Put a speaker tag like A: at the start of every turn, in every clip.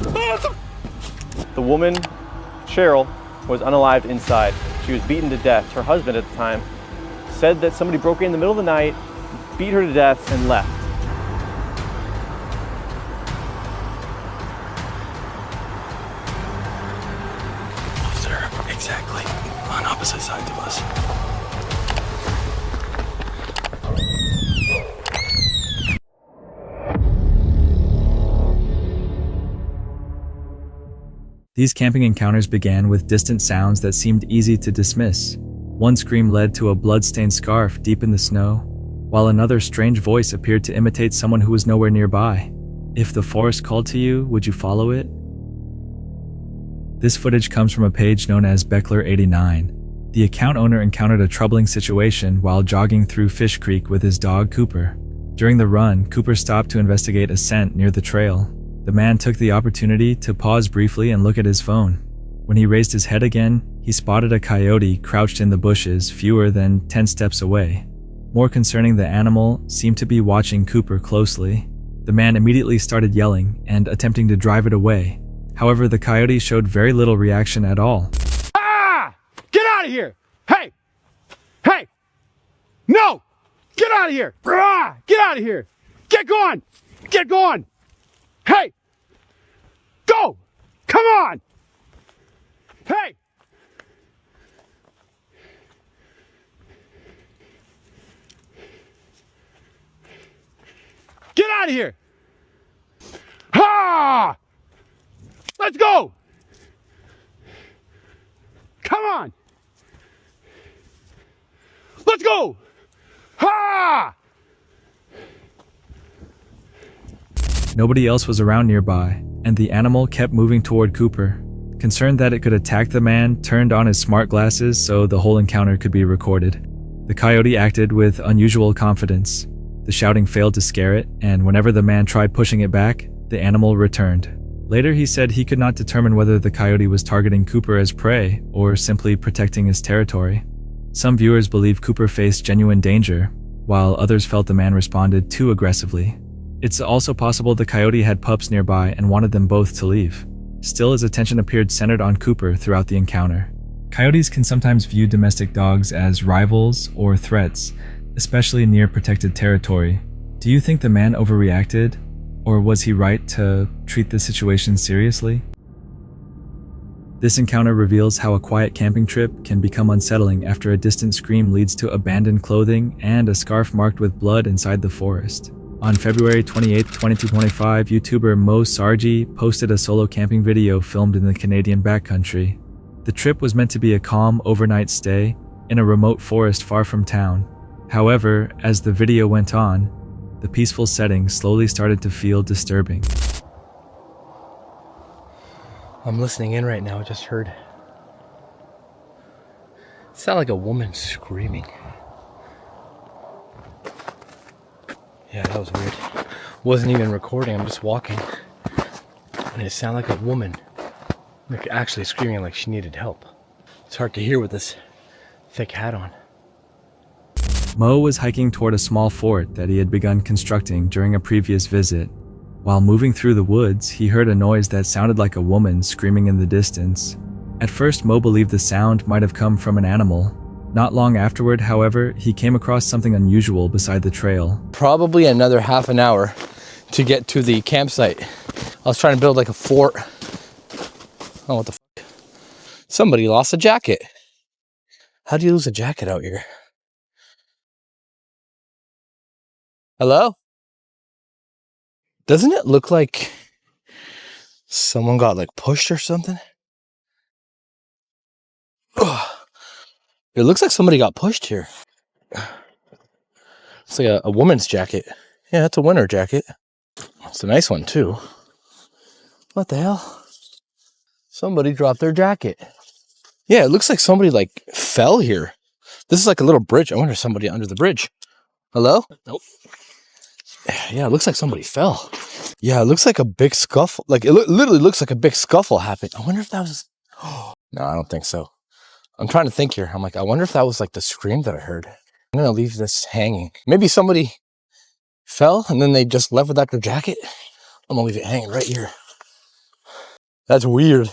A: The woman, Cheryl, was unalived inside. She was beaten to death. Her husband at the time said that somebody broke in the middle of the night, beat her to death, and left.
B: They're exactly on opposite sides of us.
C: These camping encounters began with distant sounds that seemed easy to dismiss. One scream led to a blood-stained scarf deep in the snow, while another strange voice appeared to imitate someone who was nowhere nearby. If the forest called to you, would you follow it? This footage comes from a page known as Beckler89. The account owner encountered a troubling situation while jogging through Fish Creek with his dog Cooper. During the run, Cooper stopped to investigate a scent near the trail. The man took the opportunity to pause briefly and look at his phone. When he raised his head again, he spotted a coyote crouched in the bushes fewer than 10 steps away. More concerning, the animal seemed to be watching Cooper closely. The man immediately started yelling and attempting to drive it away. However, the coyote showed very little reaction at all.
D: Ah! Get out of here! Hey! Hey! No! Get out of here! Ah! Get out of here! Get going! Get going! Hey! Go! Come on! Hey! Get out of here! Ha! Let's go! Come on! Let's go! Ha!
C: Nobody else was around nearby, and the animal kept moving toward Cooper. Concerned that it could attack, the man turned on his smart glasses so the whole encounter could be recorded. The coyote acted with unusual confidence. The shouting failed to scare it, and whenever the man tried pushing it back, the animal returned. Later, he said he could not determine whether the coyote was targeting Cooper as prey or simply protecting his territory. Some viewers believe Cooper faced genuine danger, while others felt the man responded too aggressively. It's also possible the coyote had pups nearby and wanted them both to leave. Still, his attention appeared centered on Cooper throughout the encounter. Coyotes can sometimes view domestic dogs as rivals or threats, especially near protected territory. Do you think the man overreacted, or was he right to treat the situation seriously? This encounter reveals how a quiet camping trip can become unsettling after a distant scream leads to abandoned clothing and a scarf marked with blood inside the forest. On February 28, 2025, YouTuber Mo Sargi posted a solo camping video filmed in the Canadian backcountry. The trip was meant to be a calm overnight stay in a remote forest far from town. However, as the video went on, the peaceful setting slowly started to feel disturbing.
B: I'm listening in right now. I just heard. It sounded like a woman screaming. Yeah, that was weird. Wasn't even recording. I'm just walking, and it sounded like a woman, like actually screaming like she needed help. It's hard to hear with this thick hat on.
C: Mo was hiking toward a small fort that he had begun constructing during a previous visit. While moving through the woods, he heard a noise that sounded like a woman screaming in the distance. At first, Mo believed the sound might have come from an animal. Not long afterward, however, he came across something unusual beside the trail.
B: Probably another half an hour to get to the campsite. I was trying to build like a fort. Oh, what the fuck? Somebody lost a jacket. How do you lose a jacket out here? Hello? Doesn't it look like someone got like pushed or something? Ugh. It looks like somebody got pushed here. It's like a woman's jacket. Yeah, it's a winter jacket. It's a nice one too. What the hell? Somebody dropped their jacket. Yeah, it looks like somebody like fell here. This is like a little bridge. I wonder if somebody under the bridge. Hello? Nope. Yeah, it looks like somebody fell. Yeah, it looks like a big scuffle. Like it literally looks like a big scuffle happened. I wonder if that was... No, I don't think so. I'm trying to think here. I'm like, I wonder if that was like the scream that I heard. I'm gonna leave this hanging. Maybe somebody fell and then they just left without their jacket. I'm gonna leave it hanging right here. That's weird.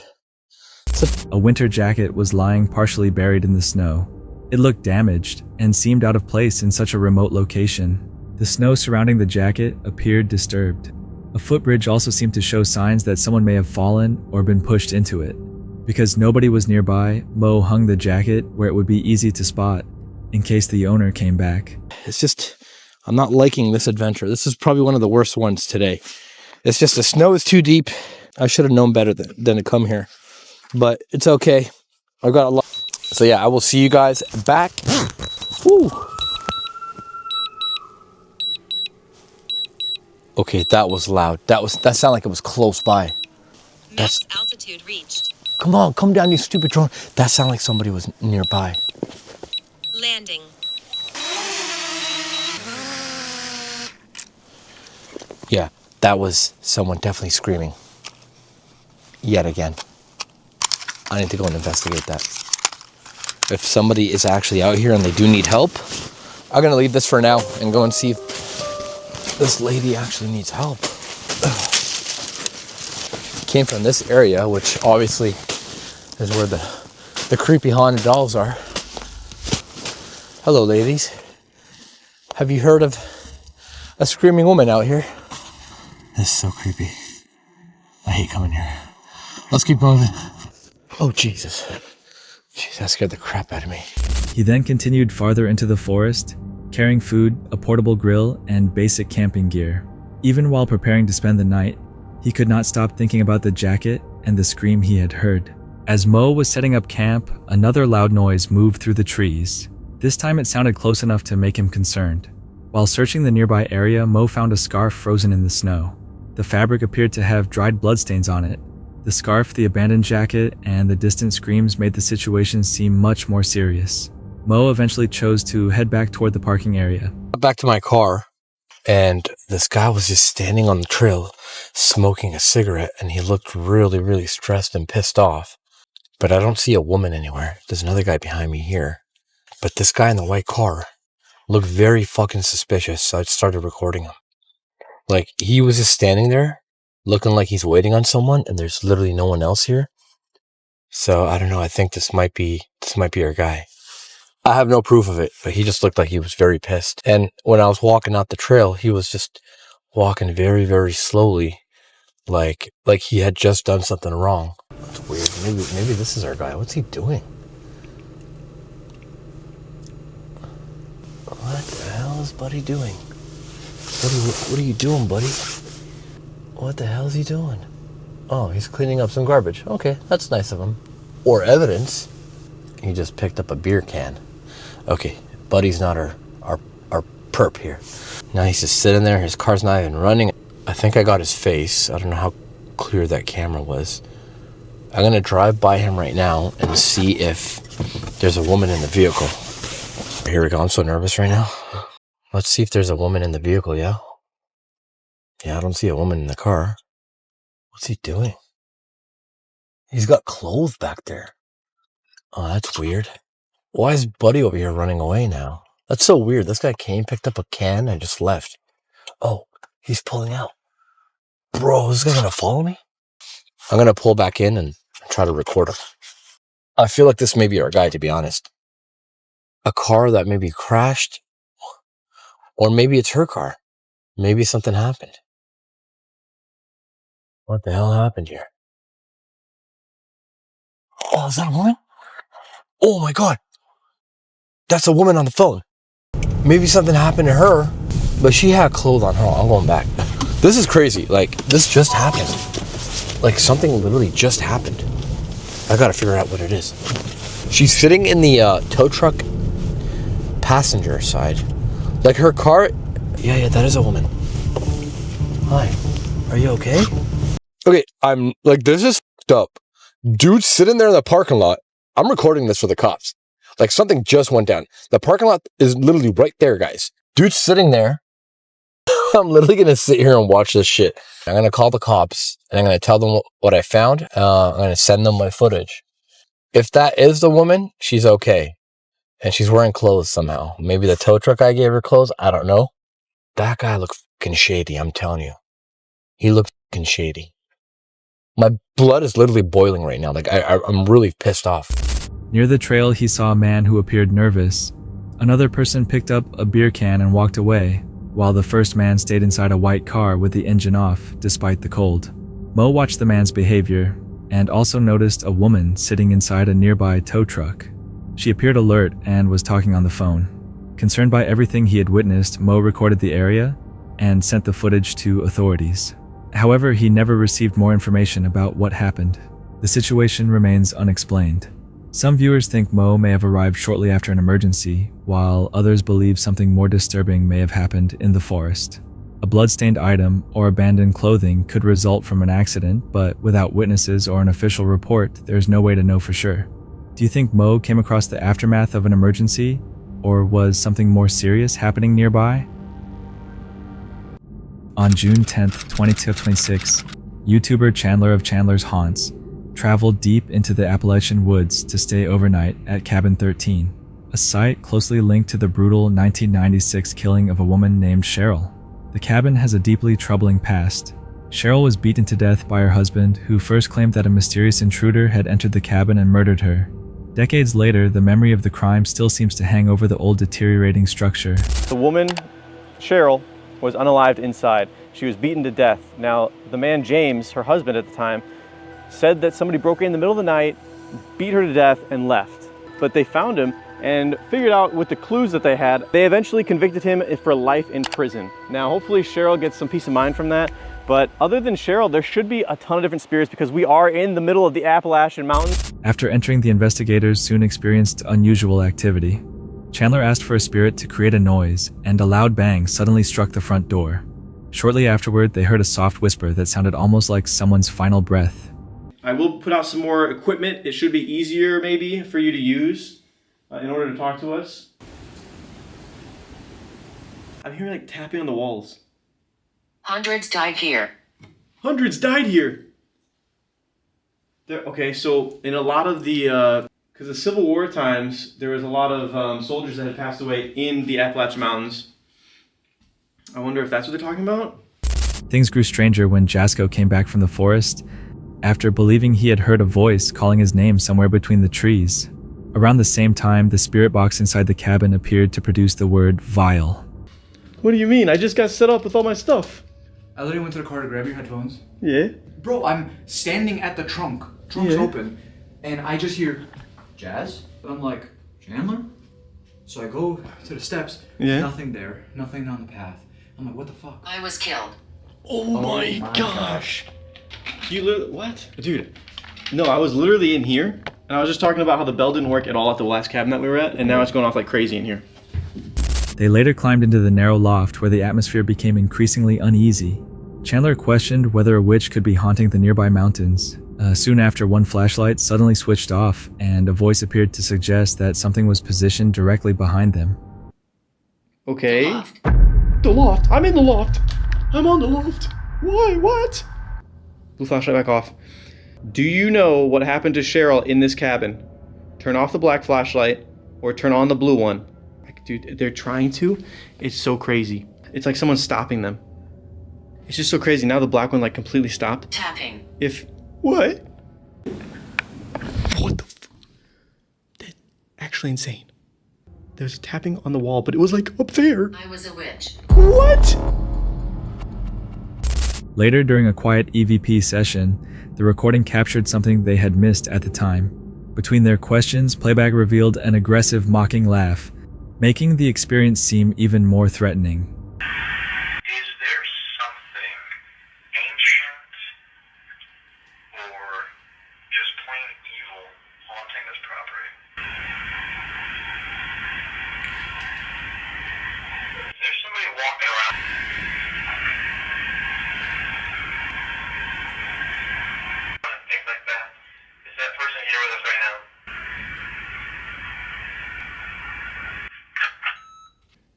C: A winter jacket was lying partially buried in the snow. It looked damaged and seemed out of place in such a remote location. The snow surrounding the jacket appeared disturbed. A footbridge also seemed to show signs that someone may have fallen or been pushed into it. Because nobody was nearby, Mo hung the jacket where it would be easy to spot in case the owner came back.
B: It's just, I'm not liking this adventure. This is probably one of the worst ones today. It's just the snow is too deep. I should have known better than to come here. But it's okay. I got a lot. So yeah, I will see you guys back. Woo. Okay, that was loud. That sounded like it was close by.
E: Max altitude reached.
B: Come on, come down, you stupid drone. That sounded like somebody was nearby.
E: Landing.
B: Yeah, that was someone definitely screaming. Yet again. I need to go and investigate that. If somebody is actually out here and they do need help, I'm gonna leave this for now and go and see if this lady actually needs help. Came from this area, which obviously is where the creepy haunted dolls are. Hello, ladies. Have you heard of a screaming woman out here? This is so creepy. I hate coming here. Let's keep moving. Oh, Jesus. Jeez, that scared the crap out of me.
C: He then continued farther into the forest, carrying food, a portable grill, and basic camping gear. Even while preparing to spend the night, he could not stop thinking about the jacket and the scream he had heard. As Mo was setting up camp, another loud noise moved through the trees. This time it sounded close enough to make him concerned. While searching the nearby area, Mo found a scarf frozen in the snow. The fabric appeared to have dried bloodstains on it. The scarf, the abandoned jacket, and the distant screams made the situation seem much more serious. Mo eventually chose to head back toward the parking area.
B: Back to my car, and this guy was just standing on the trail smoking a cigarette, and he looked really, really stressed and pissed off. But I don't see a woman anywhere. There's another guy behind me here. But this guy in the white car looked very fucking suspicious, so I started recording him. Like, he was just standing there, looking like he's waiting on someone, and there's literally no one else here. So, I don't know, I think this might be our guy. I have no proof of it, but he just looked like he was very pissed. And when I was walking out the trail, he was just walking very, very slowly, like he had just done something wrong. That's weird. Maybe this is our guy. What's he doing? What the hell is Buddy doing? What are you doing, buddy? What the hell is he doing? Oh, he's cleaning up some garbage. Okay, that's nice of him. Or evidence. He just picked up a beer can. Okay, Buddy's not our perp here. Now he's just sitting there. His car's not even running. I think I got his face. I don't know how clear that camera was. I'm going to drive by him right now and see if there's a woman in the vehicle. Here we go. I'm so nervous right now. Let's see if there's a woman in the vehicle, yeah? Yeah, I don't see a woman in the car. What's he doing? He's got clothes back there. Oh, that's weird. Why is Buddy over here running away now? That's so weird. This guy came, picked up a can, and just left. Oh, he's pulling out. Bro, is this guy gonna follow me? I'm gonna pull back in and try to record him. I feel like this may be our guy, to be honest. A car that maybe crashed. Or maybe it's her car. Maybe something happened. What the hell happened here? Oh, is that a woman? Oh my God. That's a woman on the phone. Maybe something happened to her, but she had clothes on her. I'm going back. This is crazy. Like, this just happened. Like, something literally just happened. I gotta figure out what it is. She's sitting in the tow truck passenger side. Like, her car... Yeah, that is a woman. Hi. Are you okay? Okay, I'm... Like, this is fucked up. Dude sitting there in the parking lot. I'm recording this for the cops. Like, something just went down. The parking lot is literally right there, guys. Dude's sitting there. I'm literally going to sit here and watch this shit. I'm going to call the cops, and I'm going to tell them what I found. I'm going to send them my footage. If that is the woman, she's okay. And she's wearing clothes somehow. Maybe the tow truck guy gave her clothes. I don't know. That guy looked fucking shady, I'm telling you. He looked fucking shady. My blood is literally boiling right now. Like, I'm really pissed off.
C: Near the trail, he saw a man who appeared nervous. Another person picked up a beer can and walked away, while the first man stayed inside a white car with the engine off, despite the cold. Mo watched the man's behavior, and also noticed a woman sitting inside a nearby tow truck. She appeared alert and was talking on the phone. Concerned by everything he had witnessed, Mo recorded the area and sent the footage to authorities. However, he never received more information about what happened. The situation remains unexplained. Some viewers think Mo may have arrived shortly after an emergency, while others believe something more disturbing may have happened in the forest. A blood-stained item or abandoned clothing could result from an accident, but without witnesses or an official report, there's no way to know for sure. Do you think Mo came across the aftermath of an emergency, or was something more serious happening nearby? On June 10th, 2026, YouTuber Chandler of Chandler's Haunts traveled deep into the Appalachian woods to stay overnight at Cabin 13, a site closely linked to the brutal 1996 killing of a woman named Cheryl. The cabin has a deeply troubling past. Cheryl was beaten to death by her husband, who first claimed that a mysterious intruder had entered the cabin and murdered her. Decades later, the memory of the crime still seems to hang over the old deteriorating structure.
A: The woman, Cheryl, was unalived inside. She was beaten to death. Now, the man, James, her husband at the time, said that somebody broke in the middle of the night, beat her to death, and left. But they found him and figured out with the clues that they had, they eventually convicted him for life in prison. Now, hopefully Cheryl gets some peace of mind from that. But other than Cheryl, there should be a ton of different spirits because we are in the middle of the Appalachian Mountains.
C: After entering, the investigators soon experienced unusual activity. Chandler asked for a spirit to create a noise, and a loud bang suddenly struck the front door. Shortly afterward, they heard a soft whisper that sounded almost like someone's final breath.
A: I will put out some more equipment. It should be easier maybe for you to use in order to talk to us. I'm hearing like tapping on the walls.
E: Hundreds died here.
A: Hundreds died here. Okay, so in a lot of the, because the Civil War times, there was a lot of soldiers that had passed away in the Appalachian Mountains. I wonder if that's what they're talking about?
C: Things grew stranger when Jasko came back from the forest after believing he had heard a voice calling his name somewhere between the trees. Around the same time, the spirit box inside the cabin appeared to produce the word vile.
A: What do you mean? I just got set up with all my stuff.
F: I literally went to the car to grab your headphones.
A: Yeah?
F: Bro, I'm standing at the trunk. Trunk's open. And I just hear, Jazz? And I'm like, Chandler? So I go to the steps.
A: Yeah?
F: Nothing there. Nothing on the path. I'm like, what the fuck?
E: I was killed.
A: Oh my gosh. You literally, what? Dude, no, I was literally in here, and I was just talking about how the bell didn't work at all at the last cabin that we were at, and now it's going off like crazy in here.
C: They later climbed into the narrow loft where the atmosphere became increasingly uneasy. Chandler questioned whether a witch could be haunting the nearby mountains. Soon after, one flashlight suddenly switched off, and a voice appeared to suggest that something was positioned directly behind them.
A: Okay.
E: The loft.
A: The loft. I'm in the loft. I'm on the loft. Why? What? Blue flashlight back off. Do you know what happened to Cheryl in this cabin? Turn off the black flashlight or turn on the blue one. Like, dude, they're trying to. It's so crazy. It's like someone's stopping them. It's just so crazy. Now the black one like completely stopped.
E: Tapping.
A: If what? What the? That's actually insane. There was tapping on the wall, but it was like up there.
E: I was a witch.
A: What?
C: Later, during a quiet EVP session, the recording captured something they had missed at the time. Between their questions, playback revealed an aggressive, mocking laugh, making the experience seem even more threatening.
G: Is there something ancient or just plain evil haunting this property? Is there somebody walking around? Things like that. Is that person here with us right now?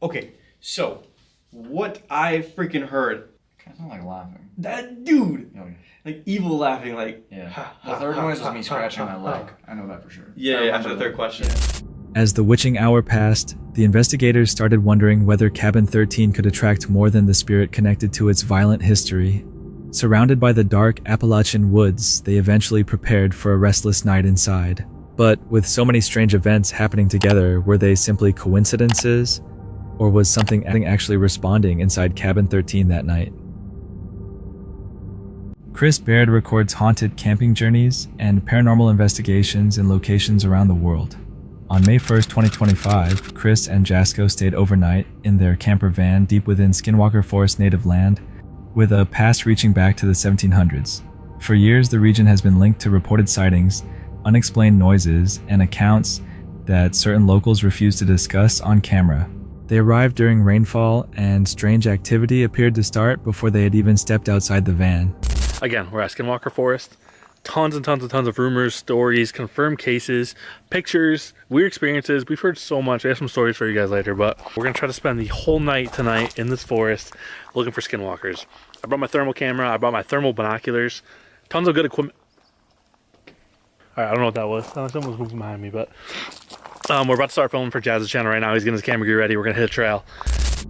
A: Okay, so what I freaking heard.
H: Kind of sound like laughing.
A: That dude,
H: Oh,
A: like evil laughing, like.
H: yeah.
A: ha,
H: The
A: ha,
H: third
A: ha,
H: noise
A: ha,
H: was me
A: ha,
H: scratching
A: ha,
H: my
A: ha.
H: leg. I know that for sure.
A: Yeah,
H: I
A: after the
H: remember
A: third
H: that.
A: question.
C: As the witching hour passed, the investigators started wondering whether Cabin 13 could attract more than the spirit connected to its violent history. Surrounded by the dark Appalachian woods, they eventually prepared for a restless night inside. But with so many strange events happening together, were they simply coincidences? Or was something actually responding inside cabin 13 that night? Chris Baird records haunted camping journeys and paranormal investigations in locations around the world. On May 1st, 2025, Chris and Jasko stayed overnight in their camper van deep within Skinwalker Forest native land, with a past reaching back to the 1700s. For years, the region has been linked to reported sightings, unexplained noises, and accounts that certain locals refuse to discuss on camera. They arrived during rainfall, and strange activity appeared to start before they had even stepped outside the van.
I: Again, we're at Skinwalker Forest. Tons and tons and tons of rumors, stories, confirmed cases, pictures, weird experiences. We've heard so much. I have some stories for you guys later, but we're going to try to spend the whole night tonight in this forest looking for skinwalkers. I brought my thermal camera. I brought my thermal binoculars. Tons of good equipment. All right, I don't know what that was. Someone was moving behind me, but we're about to start filming for Jazz's channel right now. He's getting his camera gear ready. We're going to hit a trail.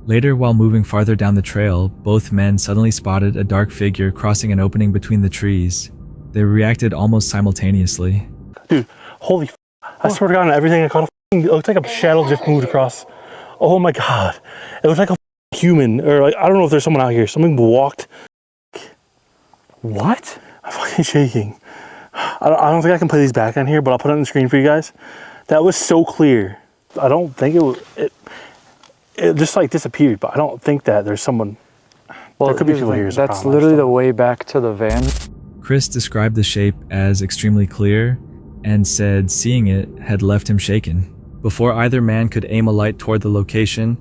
C: Later, while moving farther down the trail, both men suddenly spotted a dark figure crossing an opening between the trees. They reacted almost simultaneously.
J: Dude, holy f***. I swear to God, on everything I caught it looked like a shadow just moved across. Oh my God. It looked like a human, or like, I don't know if there's someone out here. Someone walked. What? I'm fucking shaking. I don't think I can play these back on here, but I'll put it on the screen for you guys. That was so clear. I don't think it just like disappeared, but I don't think that there's someone. Well, there could be people here.
K: That's literally the way back to the van.
C: Chris described the shape as extremely clear and said seeing it had left him shaken. Before either man could aim a light toward the location,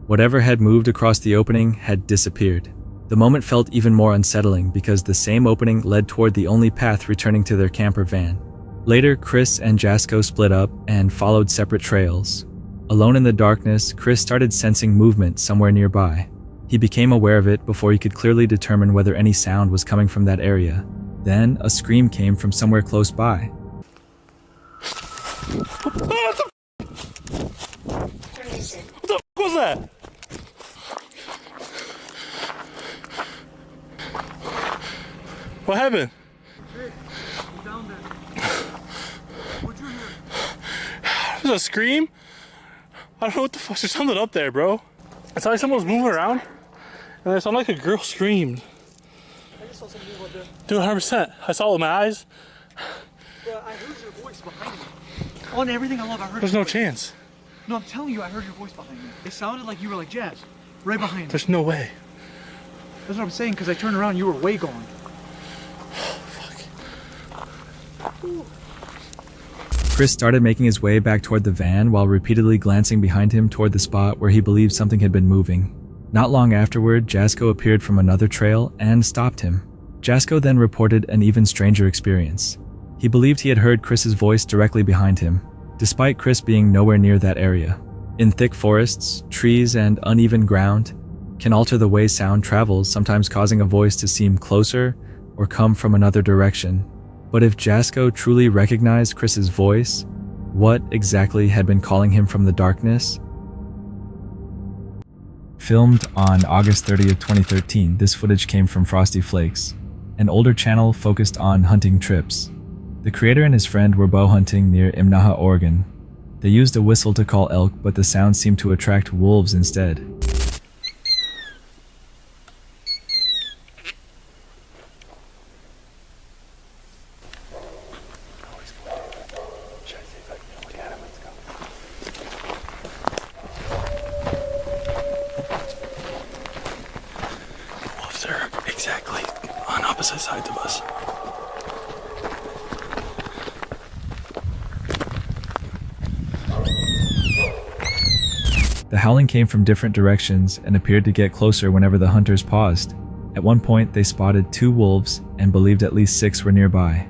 C: whatever had moved across the opening had disappeared. The moment felt even more unsettling because the same opening led toward the only path returning to their camper van. Later, Chris and Jasko split up and followed separate trails. Alone in the darkness, Chris started sensing movement somewhere nearby. He became aware of it before he could clearly determine whether any sound was coming from that area. Then, a scream came from somewhere close by.
J: What the f was that? What happened?
D: Hey, I'm down there. What'd you hear?
J: There's a scream? I don't know what the fuck. There's something up there, bro. It's like someone was moving around, and it sounded like a girl screamed.
D: I just saw something move up there.
J: Dude, 100%. I saw it with my eyes.
D: But I heard your voice behind me. On everything I love, I heard.
J: There's no chance.
D: No, I'm telling you, I heard your voice behind me. It sounded like you were like Jazz, right behind me.
J: There's no way.
D: That's what I'm saying, because I turned around, you were way gone.
C: Chris started making his way back toward the van while repeatedly glancing behind him toward the spot where he believed something had been moving. Not long afterward, Jasko appeared from another trail and stopped him. Jasko then reported an even stranger experience. He believed he had heard Chris's voice directly behind him, despite Chris being nowhere near that area. In thick forests, trees and uneven ground can alter the way sound travels, sometimes causing a voice to seem closer or come from another direction. But if Jasko truly recognized Chris's voice, what exactly had been calling him from the darkness? Filmed on August 30th, 2013, this footage came from Frosty Flakes, an older channel focused on hunting trips. The creator and his friend were bow hunting near Imnaha, Oregon. They used a whistle to call elk, but the sound seemed to attract wolves instead.
J: Wolves are exactly on opposite sides of us.
C: The howling came from different directions and appeared to get closer whenever the hunters paused. At one point, they spotted 2 wolves and believed at least 6 were nearby.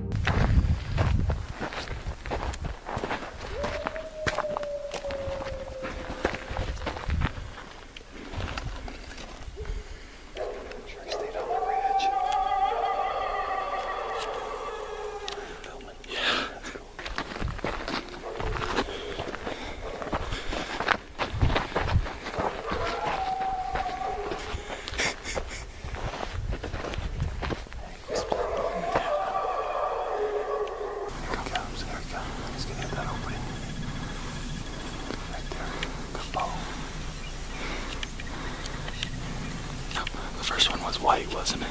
J: light, wasn't it?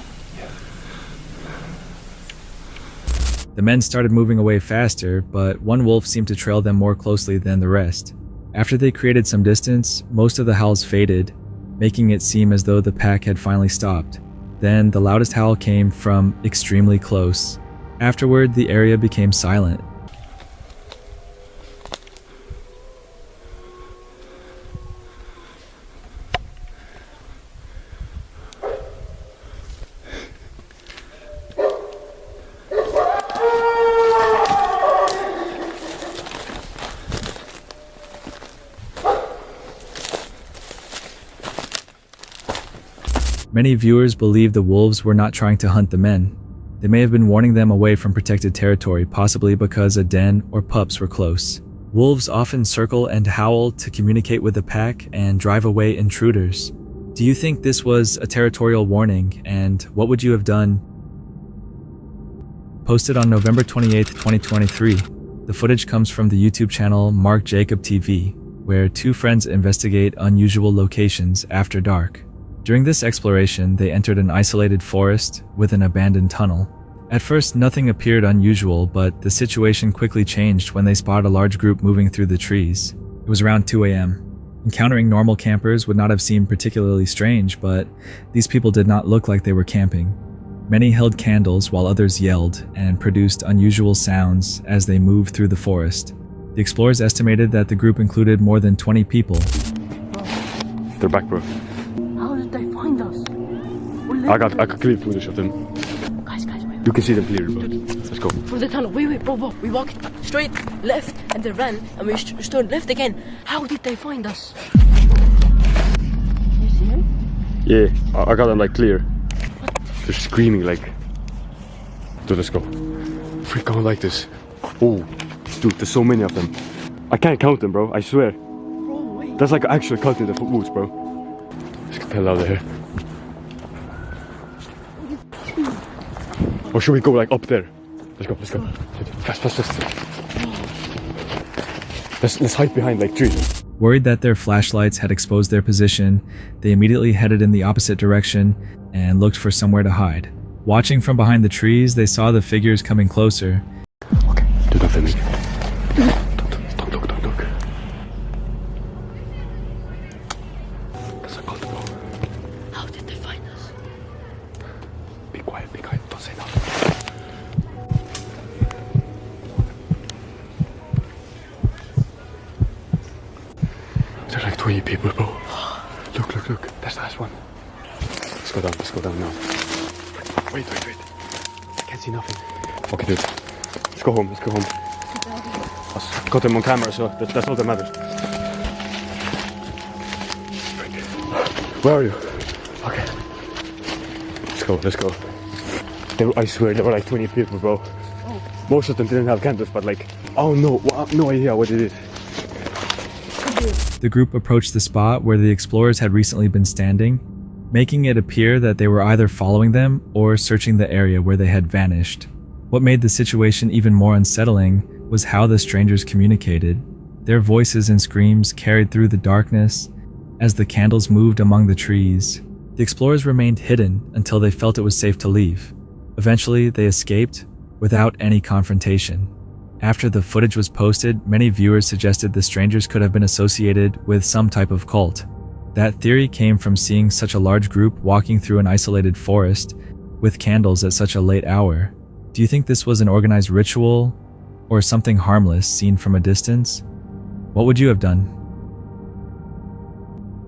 C: The men started moving away faster, but one wolf seemed to trail them more closely than the rest. After they created some distance, most of the howls faded, making it seem as though the pack had finally stopped. Then the loudest howl came from extremely close. Afterward, the area became silent. Many viewers believe the wolves were not trying to hunt the men. They may have been warning them away from protected territory, possibly because a den or pups were close. Wolves often circle and howl to communicate with the pack and drive away intruders. Do you think this was a territorial warning, and what would you have done? Posted on November 28, 2023, the footage comes from the YouTube channel Mark Jacob TV, where two friends investigate unusual locations after dark. During this exploration, they entered an isolated forest with an abandoned tunnel. At first, nothing appeared unusual, but the situation quickly changed when they spotted a large group moving through the trees. It was around 2 a.m. Encountering normal campers would not have seemed particularly strange, but these people did not look like they were camping. Many held candles while others yelled and produced unusual sounds as they moved through the forest. The explorers estimated that the group included more than 20 people.
D: They're back, bro.
L: How did they find us?
D: I got clear footage of them.
L: Guys, wait.
D: You can see them clearly, bro. Let's go.
L: Through the tunnel. Wait, bro. We walked straight left and they ran and we stood left again. How did they find us? You see him?
D: Yeah, I got them like clear. They're screaming like. Dude, let's go. Freak on like this. Oh, dude, there's so many of them. I can't count them, bro. I swear.
L: Bro, wait.
D: That's like actually counting the wolves, bro. Let's get the hell out of here. Or should we go like up there? Let's go. Fast. Let's hide behind like trees.
C: Worried that their flashlights had exposed their position, they immediately headed in the opposite direction and looked for somewhere to hide. Watching from behind the trees, they saw the figures coming closer.
D: Okay, do not film me. Don't look. That's a cult, bro.
L: How did they find us?
D: Be quiet. Don't say nothing. There's like 20 people, bro. Look. That's the last one. Let's go down now. Wait. I can't see nothing. Okay, dude. Let's go home. I got them on camera, so that's all that matters. Where are you? Okay. Let's go. I swear there were like 20 people, bro.
L: Oh.
D: Most of them didn't have candles, but like, oh no, no idea what it is.
C: The group approached the spot where the explorers had recently been standing, making it appear that they were either following them or searching the area where they had vanished. What made the situation even more unsettling was how the strangers communicated. Their voices and screams carried through the darkness as the candles moved among the trees. The explorers remained hidden until they felt it was safe to leave. Eventually, they escaped without any confrontation. After the footage was posted, many viewers suggested the strangers could have been associated with some type of cult. That theory came from seeing such a large group walking through an isolated forest with candles at such a late hour. Do you think this was an organized ritual or something harmless seen from a distance? What would you have done?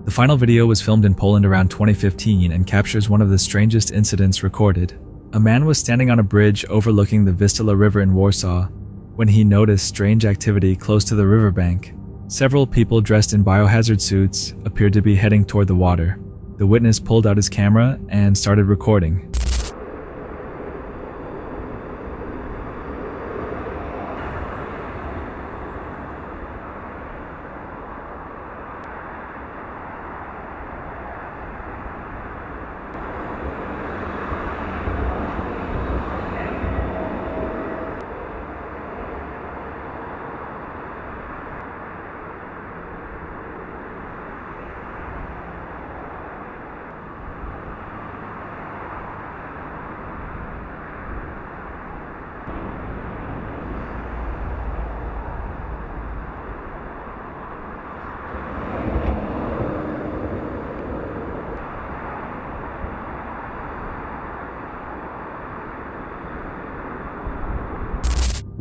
C: The final video was filmed in Poland around 2015 and captures one of the strangest incidents recorded. A man was standing on a bridge overlooking the Vistula River in Warsaw when he noticed strange activity close to the riverbank. Several people dressed in biohazard suits appeared to be heading toward the water. The witness pulled out his camera and started recording.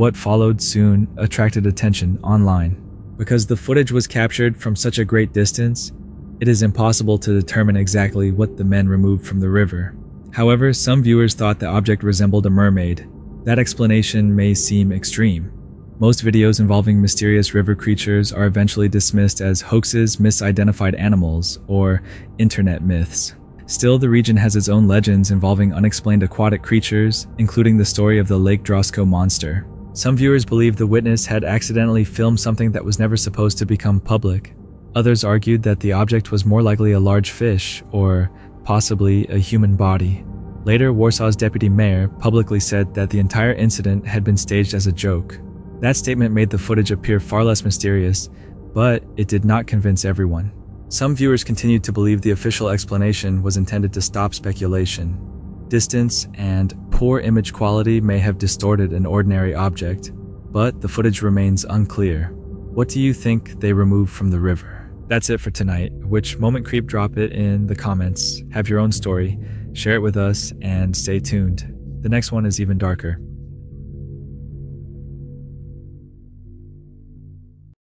C: What followed soon attracted attention online. Because the footage was captured from such a great distance, it is impossible to determine exactly what the men removed from the river. However, some viewers thought the object resembled a mermaid. That explanation may seem extreme. Most videos involving mysterious river creatures are eventually dismissed as hoaxes, misidentified animals, or internet myths. Still, the region has its own legends involving unexplained aquatic creatures, including the story of the Lake Drosco monster. Some viewers believe the witness had accidentally filmed something that was never supposed to become public. Others argued that the object was more likely a large fish, or possibly a human body. Later, Warsaw's deputy mayor publicly said that the entire incident had been staged as a joke. That statement made the footage appear far less mysterious, but it did not convince everyone. Some viewers continued to believe the official explanation was intended to stop speculation. Distance and poor image quality may have distorted an ordinary object, but the footage remains unclear. What do you think they removed from the river? That's it for tonight. Which moment creep? Drop it in the comments. Have your own story, share it with us, and stay tuned. The next one is even darker.